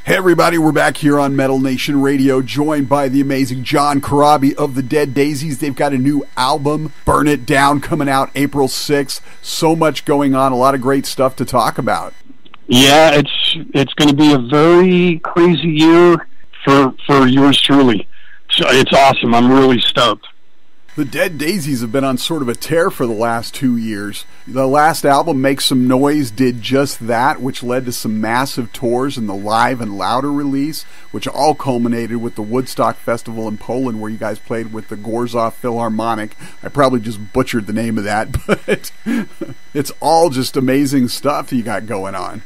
Hey everybody, we're back here on Metal Nation Radio, joined by the amazing John Corabi of the Dead Daisies. They've got a new album, Burn It Down, coming out April 6th. So much going on, a lot of great stuff to talk about. Yeah, it's going to be a very crazy year for yours truly. So it's awesome. I'm really stoked. The Dead Daisies have been on sort of a tear for the last 2 years. The last album, Make Some Noise, did just that, which led to some massive tours and the Live and Louder release, which all culminated with the Woodstock Festival in Poland, where you guys played with the Gorzow Philharmonic. I probably just butchered the name of that, but it's all just amazing stuff you got going on.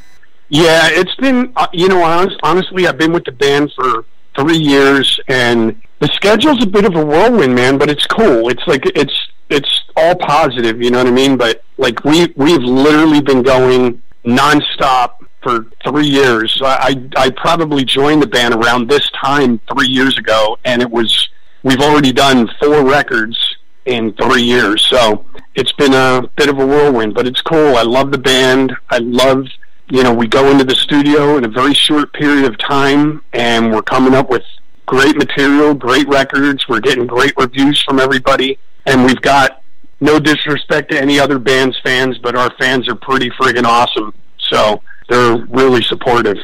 Yeah, it's been, honestly, I've been with the band for 3 years, and the schedule's a bit of a whirlwind, man, but it's cool. It's like, it's all positive, you know what I mean? But, like, we've literally been going nonstop for 3 years. I probably joined the band around this time 3 years ago, and we've already done 4 records in 3 years, so it's been a bit of a whirlwind, but it's cool. I love the band. I love, we go into the studio in a very short period of time, and we're coming up with great material, great records. We're getting great reviews from everybody, and we've got, no disrespect to any other band's fans, but our fans are pretty friggin' awesome, so they're really supportive.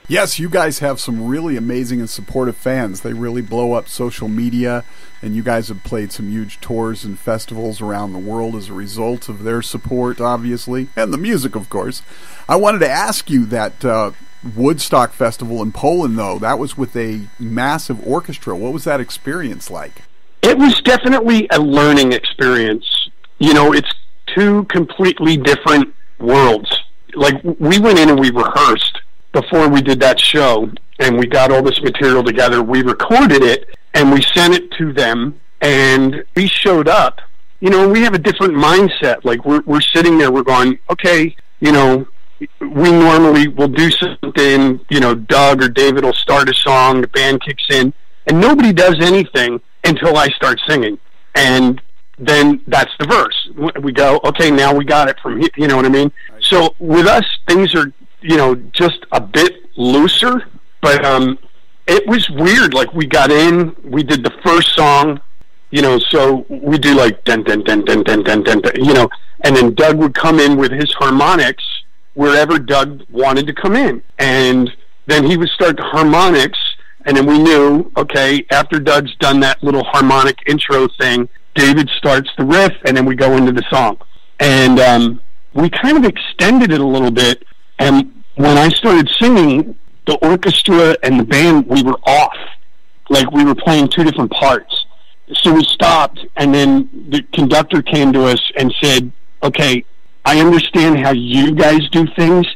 Yes, you guys have some really amazing and supportive fans. They really blow up social media, and you guys have played some huge tours and festivals around the world as a result of their support, obviously, and the music, of course. I wanted to ask you that Woodstock Festival in Poland, though, that was with a massive orchestra. What was that experience like? It was definitely a learning experience. It's 2 completely different worlds. Like, we went in and we rehearsed before we did that show, and we got all this material together. We recorded it, and we sent it to them, and we showed up. We have a different mindset. Like, we're sitting there, we're going, okay, we normally will do something, Doug or David will start a song, the band kicks in, and nobody does anything until I start singing. And then that's the verse. We go, okay, now we got it from here, you know what I mean? So with us, things are, just a bit looser, but it was weird. Like, we got in, we did the first song, so we do like, dun, dun, dun, dun, dun, dun, dun, dun, and then Doug would come in with his harmonics wherever Doug wanted to come in. And then he would start the harmonics, and then we knew, okay, after Doug's done that little harmonic intro thing, David starts the riff, and then we go into the song. And we kind of extended it a little bit, and when I started singing, the orchestra and the band, we were off. Like, we were playing 2 different parts. So we stopped, and then the conductor came to us and said, okay, I understand how you guys do things,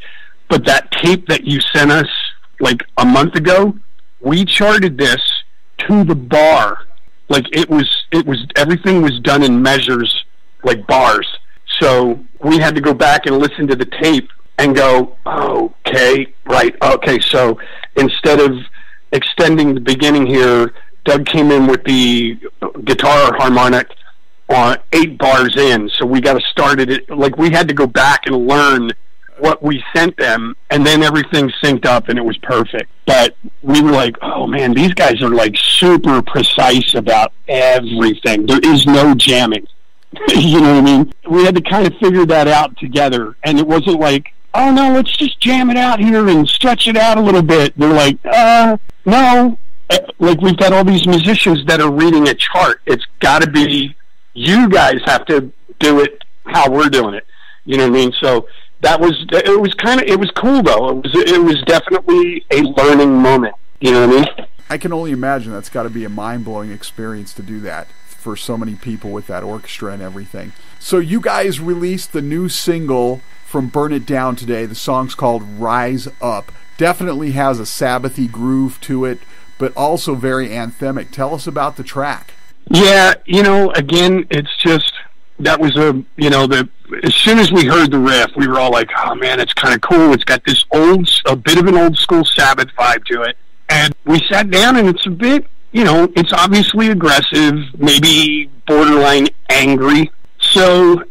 but that tape that you sent us like a month ago, we charted this to the bar. Like, it was everything was done in measures, like bars. So we had to go back and listen to the tape and go, oh, okay, right, okay. So instead of extending the beginning here, Doug came in with the guitar harmonic 8 bars in, so we got to start it. Like, we had to go back and learn what we sent them, and then everything synced up, and it was perfect. But we were like, oh man, these guys are like super precise about everything. There is no jamming. You know what I mean? We had to kind of figure that out together, and it wasn't like, oh no, let's just jam it out here and stretch it out a little bit. They're like, no. Like, we've got all these musicians that are reading a chart. It's got to be, you guys have to do it how we're doing it. You know what I mean? So it was cool though. It was definitely a learning moment. You know what I mean? I can only imagine that's got to be a mind-blowing experience to do that for so many people with that orchestra and everything. So you guys released the new single from Burn It Down today. The song's called Rise Up. Definitely has a Sabbathy groove to it, but also very anthemic. Tell us about the track. Yeah, again, it's just, that was as soon as we heard the riff, we were all like, oh man, it's kind of cool. It's got this a bit of an old school Sabbath vibe to it. And we sat down, and it's a bit, it's obviously aggressive, maybe borderline angry. So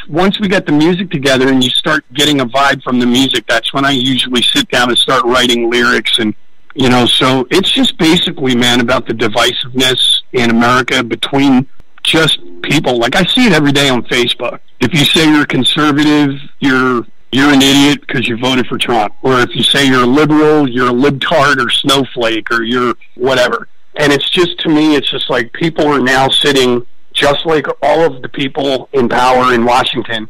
once we get the music together and you start getting a vibe from the music, that's when I usually sit down and start writing lyrics. And, you know, so it's just basically, man, about the divisiveness in America between just people. Like, I see it every day on Facebook. If you say you're conservative, you're an idiot because you voted for Trump. Or if you say you're a liberal, you're a libtard or snowflake or you're whatever. And it's just, to me, it's just like people are now sitting, just like all of the people in power in Washington,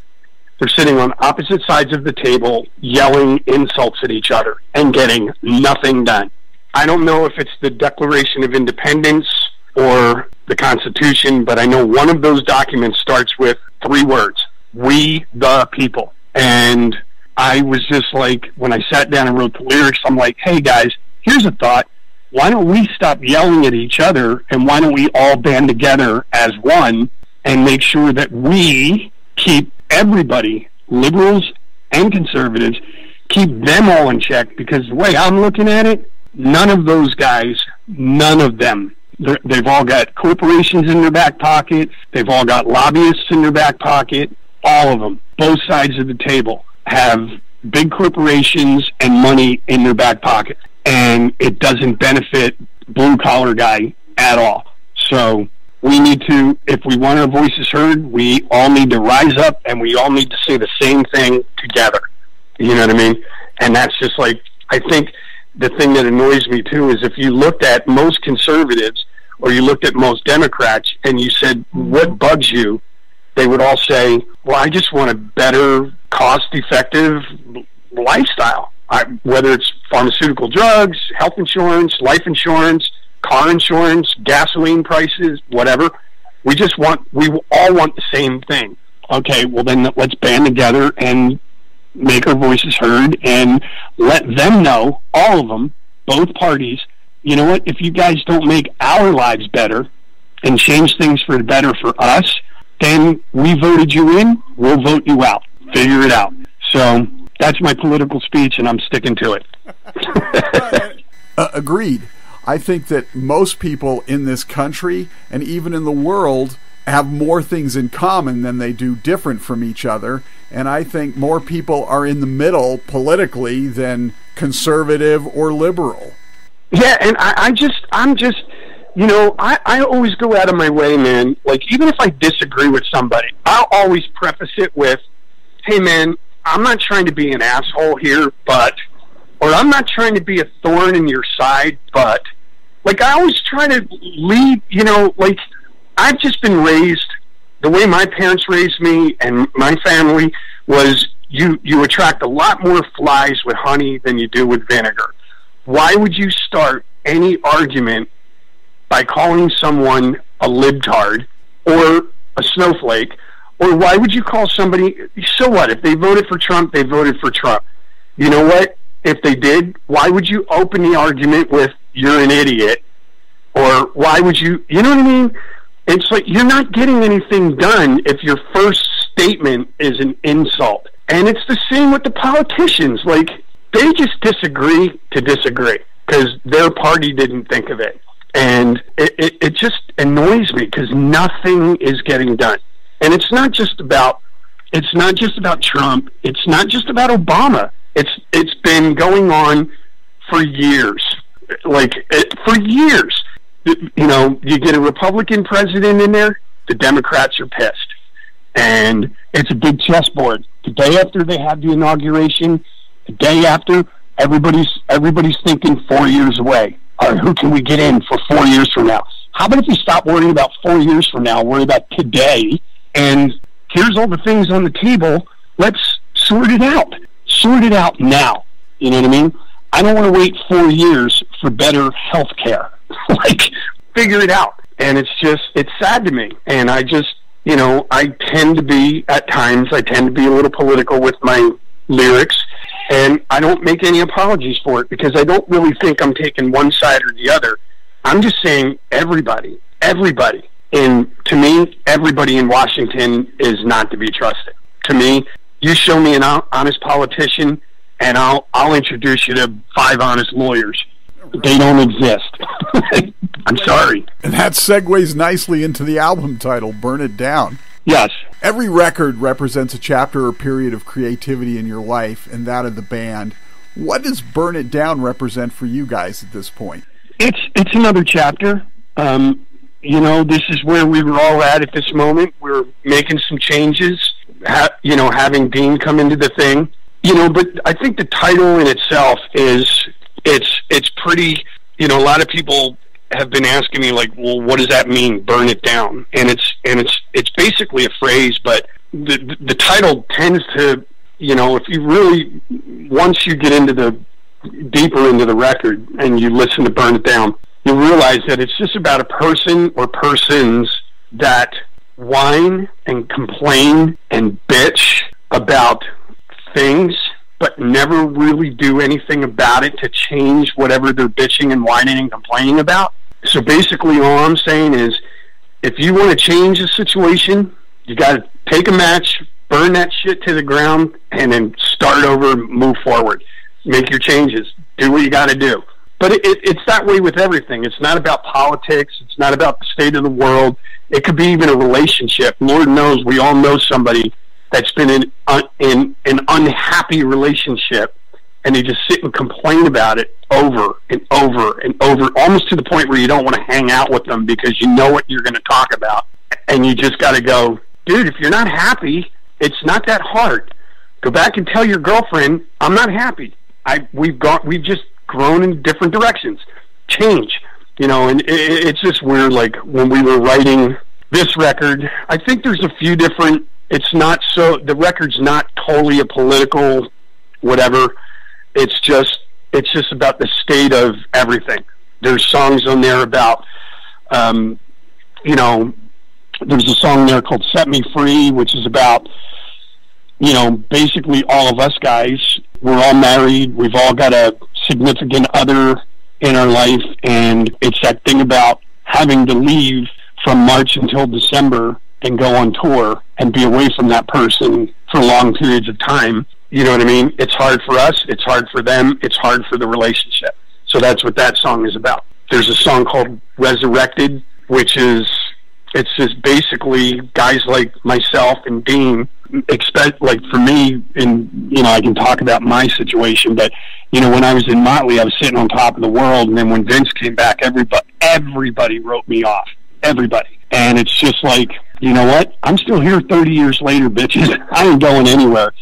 they're sitting on opposite sides of the table, yelling insults at each other and getting nothing done. I don't know if it's the Declaration of Independence or the Constitution, but I know one of those documents starts with 3 words: we the people. And I was just like, when I sat down and wrote the lyrics, I'm like, hey guys, here's a thought. Why don't we stop yelling at each other, and why don't we all band together as one and make sure that we keep everybody, liberals and conservatives, keep them all in check? Because the way I'm looking at it, none of those guys, none of them, they've all got corporations in their back pocket. They've all got lobbyists in their back pocket. All of them, both sides of the table, have big corporations and money in their back pocket. And it doesn't benefit blue-collar guy at all. So we need to, if we want our voices heard, we all need to rise up and we all need to say the same thing together. You know what I mean? And that's just like, I think the thing that annoys me too is if you looked at most conservatives or you looked at most Democrats and you said, what bugs you? They would all say, well, I just want a better, cost-effective lifestyle. Whether it's pharmaceutical drugs, health insurance, life insurance, car insurance, gasoline prices, whatever. We all want the same thing. Okay, well then let's band together and make our voices heard and let them know, all of them, both parties, you know what, if you guys don't make our lives better and change things for the better for us, then we voted you in, we'll vote you out. Figure it out. So that's my political speech, and I'm sticking to it. Agreed. I think that most people in this country and even in the world have more things in common than they do different from each other. And I think more people are in the middle politically than conservative or liberal. Yeah, and I'm just, you know, I always go out of my way, man. Like, even if I disagree with somebody, I'll always preface it with, hey, man, I'm not trying to be an asshole here, or I'm not trying to be a thorn in your side, but, like, I always try to lead, you know, like, I've just been raised, the way my parents raised me and my family was you attract a lot more flies with honey than you do with vinegar. Why would you start any argument by calling someone a libtard or a snowflake? Or why would you call somebody, so what? If they voted for Trump, they voted for Trump. You know what? If they did, why would you open the argument with, you're an idiot? Or why would you, you know what I mean? It's like, you're not getting anything done if your first statement is an insult. And it's the same with the politicians. Like, they just disagree to disagree because their party didn't think of it. And it just annoys me because nothing is getting done. And it's not just about Trump. It's not just about Obama. It's been going on for years. For years. You know, you get a Republican president in there, the Democrats are pissed. And it's a big chessboard. The day after they have the inauguration, the day after, everybody's thinking 4 years away. All right, who can we get in for 4 years from now? How about if we stop worrying about 4 years from now, worry about today? And here's all the things on the table. Let's sort it out. Sort it out now. You know what I mean? I don't want to wait 4 years for better health care. Like, figure it out. And it's sad to me. And I just, you know, I tend to be a little political with my lyrics. And I don't make any apologies for it because I don't really think I'm taking one side or the other. I'm just saying everybody. And to me, everybody in Washington is not to be trusted. To me, you show me an honest politician, and I'll introduce you to 5 honest lawyers. They don't exist. I'm sorry. And that segues nicely into the album title, Burn It Down. Yes. Every record represents a chapter or period of creativity in your life and that of the band. What does Burn It Down represent for you guys at this point? It's another chapter. This is where we were all at this moment. We're making some changes, having Dean come into the thing. But I think the title in itself it's pretty, a lot of people have been asking me, like, well, what does that mean, burn it down? And it's basically a phrase, but the title tends to, if you really, once you get deeper into the record and you listen to Burn It Down, you realize that it's just about a person or persons that whine and complain and bitch about things, but never really do anything about it to change whatever they're bitching and whining and complaining about. So basically all I'm saying is, if you want to change a situation, you got to take a match, burn that shit to the ground, and then start over, move forward. Make your changes. Do what you got to do. But it's that way with everything. It's not about politics. It's not about the state of the world. It could be even a relationship. Lord knows we all know somebody that's been in an unhappy relationship, and they just sit and complain about it over and over and over, almost to the point where you don't want to hang out with them because you know what you're going to talk about. And you just got to go, dude, if you're not happy, it's not that hard. Go back and tell your girlfriend, I'm not happy. We've just grown in different directions. Change. And it's just weird, like when we were writing this record, I think there's a few different, the record's not totally a political whatever. It's just about the state of everything. There's songs on there about, there's a song there called Set Me Free, which is about, basically all of us guys. We're all married. We've all got a significant other in our life. And it's that thing about having to leave from March until December and go on tour and be away from that person for long periods of time. You know what I mean? It's hard for us. It's hard for them. It's hard for the relationship. So that's what that song is about. There's a song called Resurrected, which is, it's just basically guys like myself and Dean expect, like for me, and, I can talk about my situation, but, when I was in Motley, I was sitting on top of the world. And then when Vince came back, everybody wrote me off. Everybody. And it's just like, you know what? I'm still here 30 years later, bitches. I ain't going anywhere.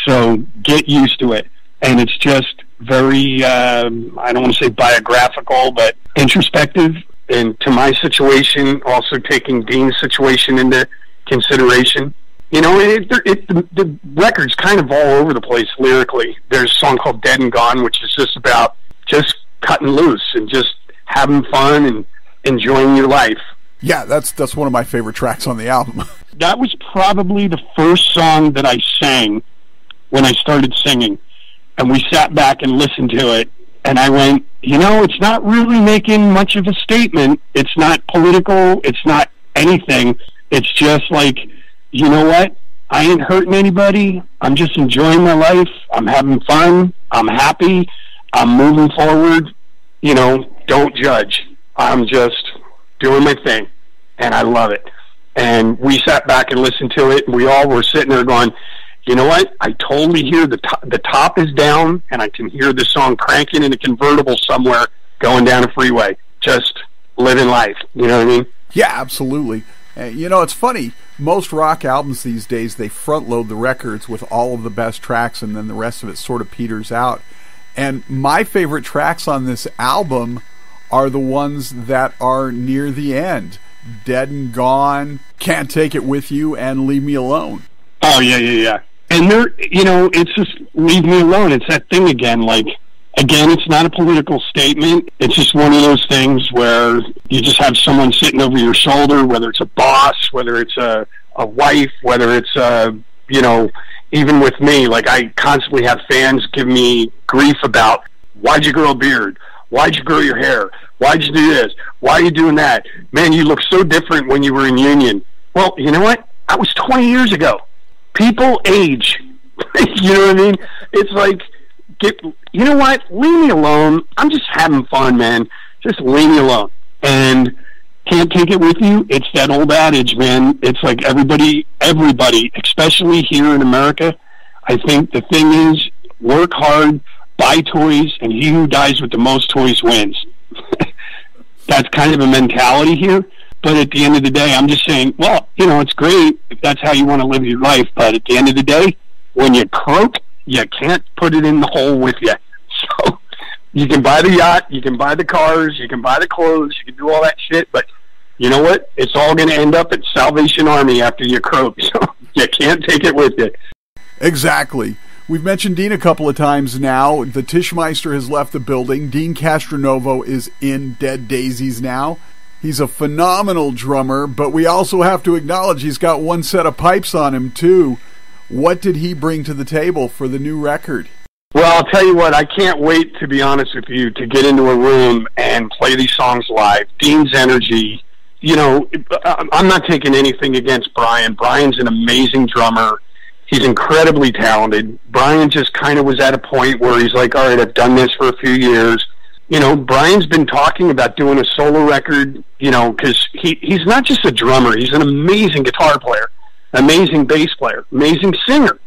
So get used to it. And it's just very, I don't want to say biographical, but introspective. And to my situation, also taking Dean's situation into consideration. The record's kind of all over the place lyrically. There's a song called Dead and Gone, which is just about just cutting loose and just having fun and enjoying your life. Yeah, that's one of my favorite tracks on the album. That was probably the first song that I sang when I started singing. And we sat back and listened to it, and I went, it's not really making much of a statement. It's not political. It's not anything. It's just like, you know what? I ain't hurting anybody. I'm just enjoying my life. I'm having fun. I'm happy. I'm moving forward. Don't judge. I'm just doing my thing, and I love it. And we sat back and listened to it, and we all were sitting there going, you know what? I totally hear the top is down, and I can hear the song cranking in a convertible somewhere going down a freeway, just living life. You know what I mean? Yeah, absolutely. It's funny. Most rock albums these days, they front load the records with all of the best tracks, and then the rest of it sort of peters out. And my favorite tracks on this album are the ones that are near the end. Dead and Gone, Can't Take It With You, and Leave Me Alone. Oh, yeah. And they're, it's just leave me alone. It's that thing again, again, it's not a political statement. It's just one of those things where you just have someone sitting over your shoulder, whether it's a boss, whether it's a wife, whether it's, even with me, I constantly have fans give me grief about, why'd you grow a beard? Why'd you grow your hair? Why'd you do this? Why are you doing that? Man, you look so different when you were in Union. Well, you know what? That was 20 years ago. People age. You know what I mean? It's like, you know what? Leave me alone. I'm just having fun, man. Just leave me alone. And can't take it with you. It's that old adage, man. It's like everybody, especially here in America, I think the thing is work hard, buy toys, and he who dies with the most toys wins. That's kind of a mentality here. But at the end of the day, I'm just saying, well, it's great if that's how you want to live your life. But at the end of the day, when you croak, you can't put it in the hole with you. So you can buy the yacht, you can buy the cars, you can buy the clothes, you can do all that shit. But you know what? It's all going to end up at Salvation Army after you croak. So you can't take it with you. Exactly. We've mentioned Dean a couple of times now. The Tischmeister has left the building. Dean Castronovo is in Dead Daisies now. He's a phenomenal drummer, but we also have to acknowledge he's got one set of pipes on him, too. What did he bring to the table for the new record? Well, I'll tell you what, I can't wait, to be honest with you, to get into a room and play these songs live. Dean's energy, I'm not taking anything against Brian. Brian's an amazing drummer. He's incredibly talented. Brian just kind of was at a point where he's like, all right, I've done this for a few years. Brian's been talking about doing a solo record, because he's not just a drummer. He's an amazing guitar player, amazing bass player, amazing singer.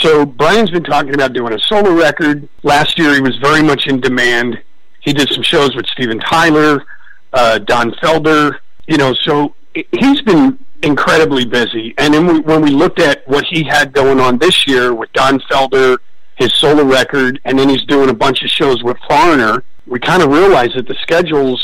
So Brian's been talking about doing a solo record. Last year he was very much in demand. He did some shows with Steven Tyler, Don Felder, so he's been incredibly busy. And then when we looked at what he had going on this year with Don Felder, his solo record, and then he's doing a bunch of shows with Foreigner, we kind of realized that the schedules,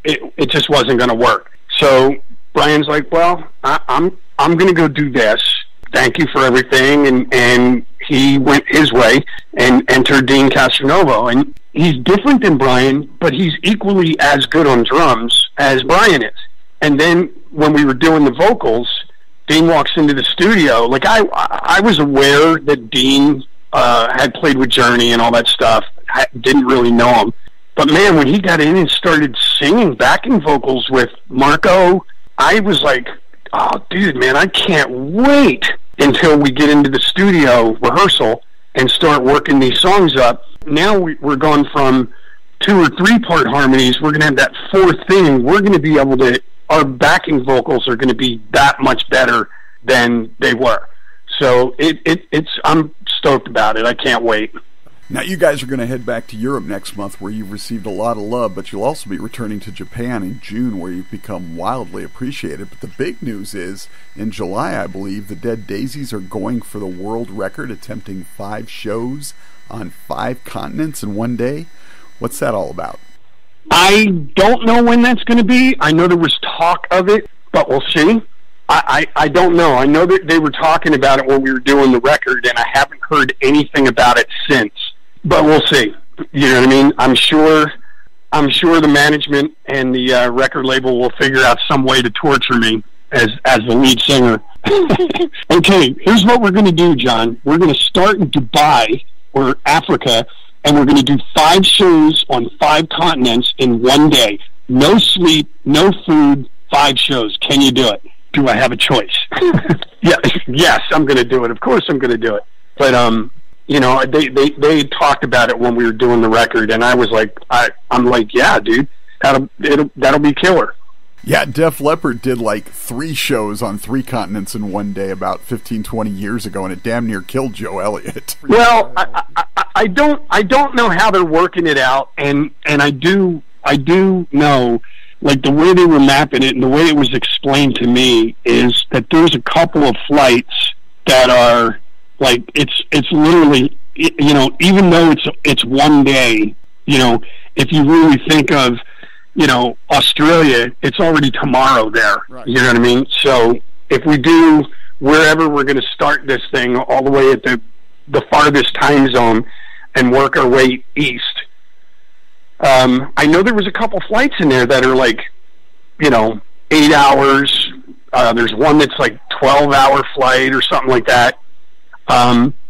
it just wasn't going to work. So Brian's like, well, I'm going to go do this. Thank you for everything. And he went his way and entered Dean Castronovo. And he's different than Brian, but he's equally as good on drums as Brian is. And then when we were doing the vocals, Dean walks into the studio. Like I was aware that Dean had played with Journey and all that stuff. I didn't really know him. But man, when he got in and started singing backing vocals with Marco, I was like, oh, dude, man, I can't wait until we get into the studio rehearsal and start working these songs up. Now we're going from 2 or 3 part harmonies. We're going to have that fourth thing. We're going to be able to, our backing vocals are going to be that much better than they were. So I'm stoked about it. I can't wait. Now, you guys are going to head back to Europe next month, where you've received a lot of love, but you'll also be returning to Japan in June, where you've become wildly appreciated. But the big news is, in July, I believe, the Dead Daisies are going for the world record, attempting 5 shows on 5 continents in one day. What's that all about? I don't know when that's going to be. I know there was talk of it, but we'll see. I don't know. I know that they were talking about it when we were doing the record, and I haven't heard anything about it since. But we'll see. You know what I mean? I'm sure the management and the record label will figure out some way to torture me as the lead singer. Okay, here's what we're going to do, John. We're going to start in Dubai or Africa, and we're going to do 5 shows on 5 continents in one day. No sleep, no food, 5 shows. Can you do it? Do I have a choice? Yeah, yes, I'm going to do it. Of course I'm going to do it. But, they talked about it when we were doing the record, and I was like, I'm like, yeah, dude, that'll be killer. Yeah, Def Leppard did like 3 shows on 3 continents in one day about 15, 20 years ago, and it damn near killed Joe Elliott. Well, I don't know how they're working it out, and I do know, like, the way they were mapping it and the way it was explained to me is that there's a couple of flights that are like, it's literally, even though it's one day, if you really think of, Australia, it's already tomorrow there. Right. You know what I mean? So if we do wherever we're going to start this thing all the way at the farthest time zone and work our way east, I know there was a couple flights in there that are like, 8 hours. There's one that's like 12-hour flight or something like that.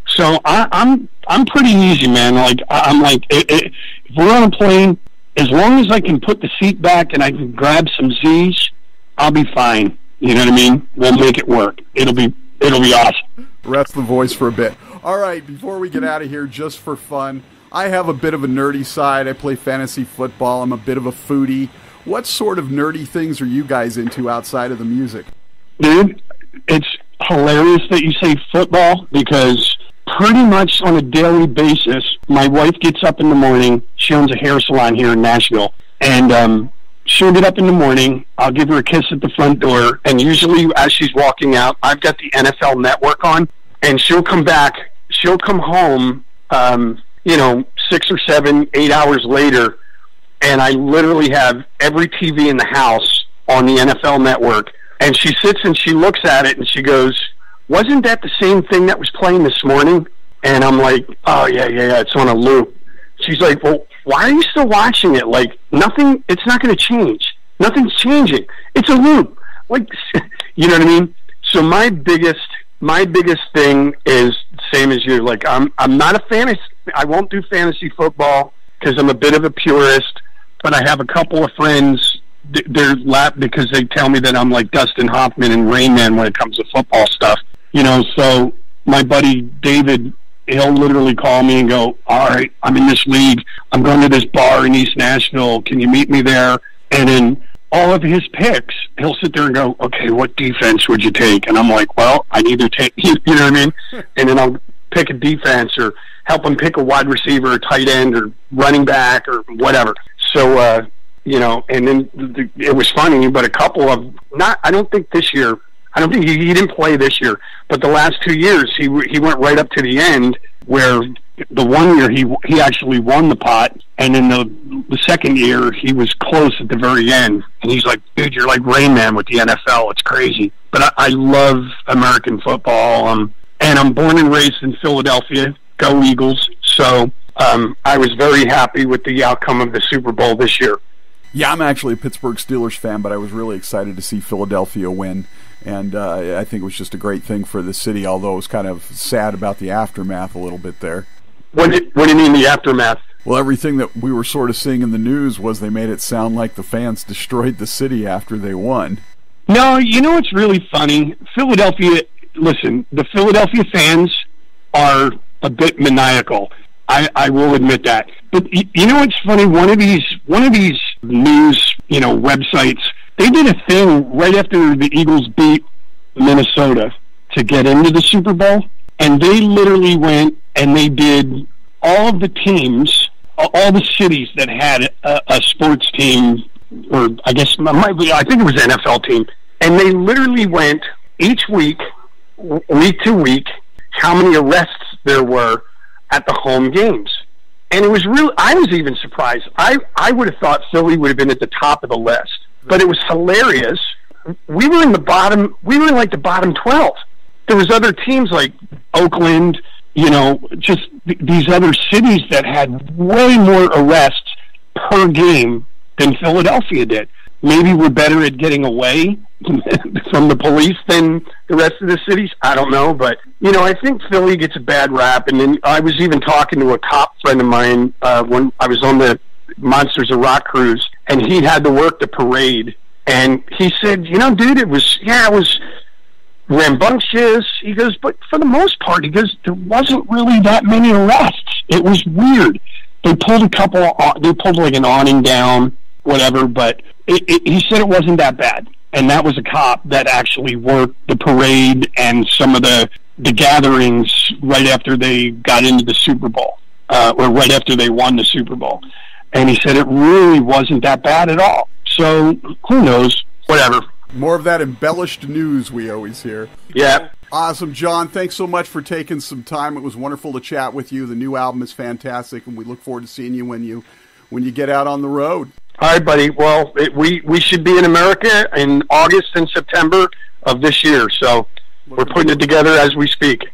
So I'm pretty easy, man. Like I'm like, if we're on a plane, as long as I can put the seat back and I can grab some Z's, I'll be fine. You know what I mean? We'll make it work. It'll be awesome. Rest the voice for a bit. All right, before we get out of here, just for fun, I have a bit of a nerdy side. I play fantasy football. I'm a bit of a foodie. What sort of nerdy things are you guys into outside of the music? Dude, it's hilarious that you say football, because pretty much on a daily basis, my wife gets up in the morning. She owns a hair salon here in Nashville, and she'll get up in the morning. I'll give her a kiss at the front door, and usually as she's walking out, I've got the NFL Network on, and she'll come back. She'll come home, 6 or 7, 8 hours later, and I literally have every TV in the house on the NFL Network. And she sits and she looks at it and she goes, "Wasn't that the same thing that was playing this morning?" And I'm like, "Oh, yeah, it's on a loop." She's like, "Well, why are you still watching it? Like, nothing, it's not going to change. Nothing's changing. It's a loop." Like, you know what I mean? So my biggest thing is same as you. Like, I'm not a fantasy. I won't do fantasy football because I'm a bit of a purist. But I have a couple of friends. They're laugh because they tell me that I'm like Dustin Hoffman and Rain Man when it comes to football stuff. So my buddy David, he'll literally call me and go, "All right, I'm in this league. I'm going to this bar in East Nashville. Can you meet me there?" And in all of his picks, he'll sit there and go, "Okay, what defense would you take?" And I'm like, "Well, I'd either take," you know what I mean? And then I'll pick a defense or help him pick a wide receiver or tight end or running back or whatever. So, and then it was funny, but a couple of, I don't think he didn't play this year, but the last 2 years he went right up to the end, where the 1 year he actually won the pot, and in the second year he was close at the very end, and he's like, "Dude, you're like Rain Man with the NFL. It's crazy." But I love American football, and I'm born and raised in Philadelphia. Go Eagles. So I was very happy with the outcome of the Super Bowl this year. Yeah, I'm actually a Pittsburgh Steelers fan, but I was really excited to see Philadelphia win. And I think it was just a great thing for the city, although it was kind of sad about the aftermath a little bit there. What do you mean the aftermath? Well, everything that we were sort of seeing in the news was they made it sound like the fans destroyed the city after they won. No, it's really funny. Philadelphia, listen, the Philadelphia fans are a bit maniacal. I will admit that. But it's funny, one of these news, websites, they did a thing right after the Eagles beat Minnesota to get into the Super Bowl, and they literally went and they did all of the teams, all the cities that had a sports team, or I think it was an NFL team, and they literally went each week to week, how many arrests there were at the home games. And it was really, I was even surprised. I would have thought Philly would have been at the top of the list, but it was hilarious. We were in the bottom 12. There was other teams like Oakland, just these other cities that had way more arrests per game than Philadelphia did. Maybe we're better at getting away from the police than the rest of the cities. I don't know, but I think Philly gets a bad rap. And then I was even talking to a cop friend of mine when I was on the Monsters of Rock cruise, and he had to work the parade. And he said, dude, it was rambunctious. He goes, but for the most part, he goes, there wasn't really that many arrests. It was weird. They pulled like an awning down, whatever, but he said it wasn't that bad. And that was a cop that actually worked the parade and some of the gatherings right after they got into the Super Bowl, or right after they won the Super Bowl. And he said it really wasn't that bad at all. So, who knows? Whatever. More of that embellished news we always hear. Yeah. Awesome, John. Thanks so much for taking some time. It was wonderful to chat with you. The new album is fantastic, and we look forward to seeing you when you get out on the road. All right, buddy. Well, we should be in America in August and September of this year, so we're putting it together as we speak.